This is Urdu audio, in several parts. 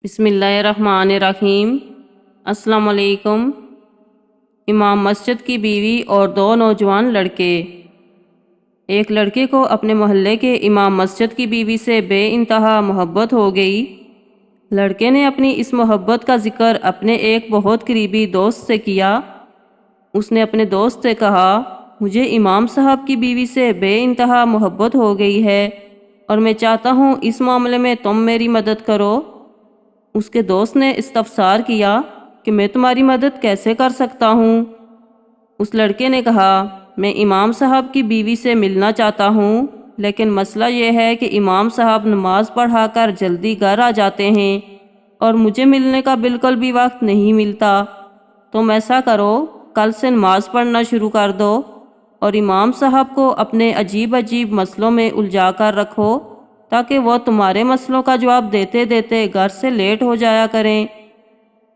بسم اللہ الرحمن الرحیم۔ السلام علیکم۔ امام مسجد کی بیوی اور دو نوجوان لڑکے۔ ایک لڑکے کو اپنے محلے کے امام مسجد کی بیوی سے بے انتہا محبت ہو گئی۔ لڑکے نے اپنی اس محبت کا ذکر اپنے ایک بہت قریبی دوست سے کیا۔ اس نے اپنے دوست سے کہا، مجھے امام صاحب کی بیوی سے بے انتہا محبت ہو گئی ہے اور میں چاہتا ہوں اس معاملے میں تم میری مدد کرو۔ اس کے دوست نے استفسار کیا کہ میں تمہاری مدد کیسے کر سکتا ہوں؟ اس لڑکے نے کہا، میں امام صاحب کی بیوی سے ملنا چاہتا ہوں، لیکن مسئلہ یہ ہے کہ امام صاحب نماز پڑھا کر جلدی گھر آ جاتے ہیں اور مجھے ملنے کا بالکل بھی وقت نہیں ملتا۔ تم ایسا کرو، کل سے نماز پڑھنا شروع کر دو اور امام صاحب کو اپنے عجیب مسئلوں میں الجھا کر رکھو تاکہ وہ تمہارے مسئلوں کا جواب دیتے دیتے گھر سے لیٹ ہو جایا کریں۔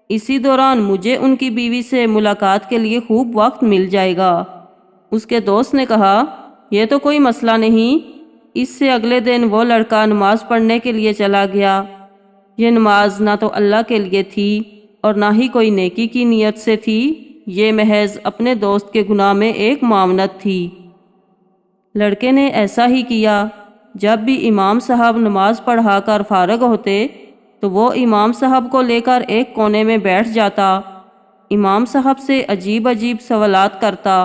اسی دوران مجھے ان کی بیوی سے ملاقات کے لیے خوب وقت مل جائے گا۔ اس کے دوست نے کہا، یہ تو کوئی مسئلہ نہیں۔ اس سے اگلے دن وہ لڑکا نماز پڑھنے کے لیے چلا گیا۔ یہ نماز نہ تو اللہ کے لیے تھی اور نہ ہی کوئی نیکی کی نیت سے تھی، یہ محض اپنے دوست کے گناہ میں ایک معاونت تھی۔ لڑکے نے ایسا ہی کیا۔ جب بھی امام صاحب نماز پڑھا کر فارغ ہوتے تو وہ امام صاحب کو لے کر ایک کونے میں بیٹھ جاتا، امام صاحب سے عجیب سوالات کرتا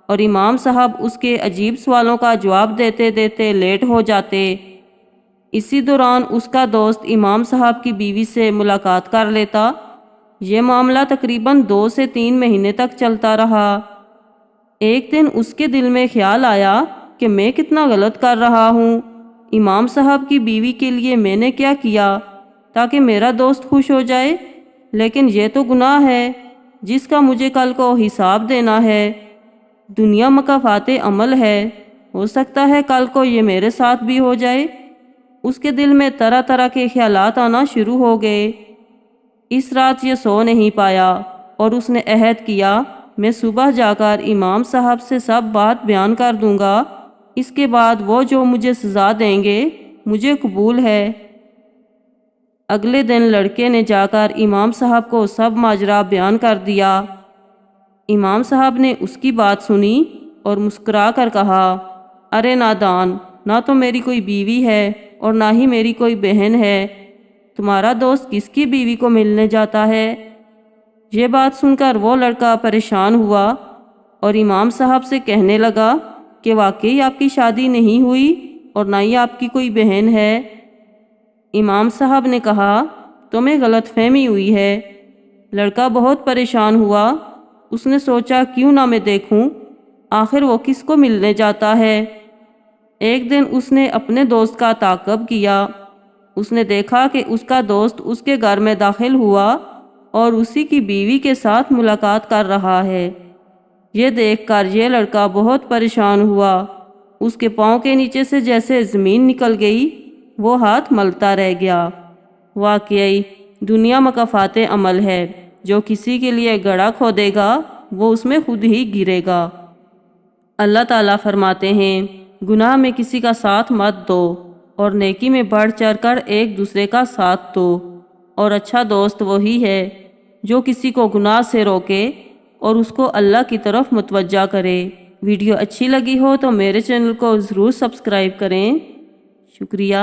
اور امام صاحب اس کے عجیب سوالوں کا جواب دیتے دیتے لیٹ ہو جاتے۔ اسی دوران اس کا دوست امام صاحب کی بیوی سے ملاقات کر لیتا۔ یہ معاملہ تقریباً 2 سے 3 مہینے تک چلتا رہا۔ ایک دن اس کے دل میں خیال آیا کہ میں کتنا غلط کر رہا ہوں۔ امام صاحب کی بیوی کے لیے میں نے کیا کیا تاکہ میرا دوست خوش ہو جائے؟ لیکن یہ تو گناہ ہے جس کا مجھے کل کو حساب دینا ہے۔ دنیا مکافات عمل ہے، ہو سکتا ہے کل کو یہ میرے ساتھ بھی ہو جائے۔ اس کے دل میں طرح طرح کے خیالات آنا شروع ہو گئے۔ اس رات یہ سو نہیں پایا اور اس نے عہد کیا، میں صبح جا کر امام صاحب سے سب بات بیان کر دوں گا، اس کے بعد وہ جو مجھے سزا دیں گے مجھے قبول ہے۔ اگلے دن لڑکے نے جا کر امام صاحب کو سب ماجرا بیان کر دیا۔ امام صاحب نے اس کی بات سنی اور مسکرا کر کہا، ارے نادان، نہ تو میری کوئی بیوی ہے اور نہ ہی میری کوئی بہن ہے، تمہارا دوست کس کی بیوی کو ملنے جاتا ہے؟ یہ بات سن کر وہ لڑکا پریشان ہوا اور امام صاحب سے کہنے لگا کہ واقعی آپ کی شادی نہیں ہوئی اور نہ ہی آپ کی کوئی بہن ہے۔ امام صاحب نے کہا، تمہیں غلط فہمی ہوئی ہے۔ لڑکا بہت پریشان ہوا۔ اس نے سوچا کیوں نہ میں دیکھوں، آخر وہ کس کو ملنے جاتا ہے۔ ایک دن اس نے اپنے دوست کا تعاقب کیا۔ اس نے دیکھا کہ اس کا دوست اس کے گھر میں داخل ہوا اور اسی کی بیوی کے ساتھ ملاقات کر رہا ہے۔ یہ دیکھ کر یہ لڑکا بہت پریشان ہوا۔ اس کے پاؤں کے نیچے سے جیسے زمین نکل گئی، وہ ہاتھ ملتا رہ گیا۔ واقعی دنیا مکافات عمل ہے، جو کسی کے لیے گڑھا کھودے گا وہ اس میں خود ہی گرے گا۔ اللہ تعالیٰ فرماتے ہیں، گناہ میں کسی کا ساتھ مت دو اور نیکی میں بڑھ چڑھ کر ایک دوسرے کا ساتھ دو، اور اچھا دوست وہی ہے جو کسی کو گناہ سے روکے اور اس کو اللہ کی طرف متوجہ کرے۔ ویڈیو اچھی لگی ہو تو میرے چینل کو ضرور سبسکرائب کریں۔ شکریہ۔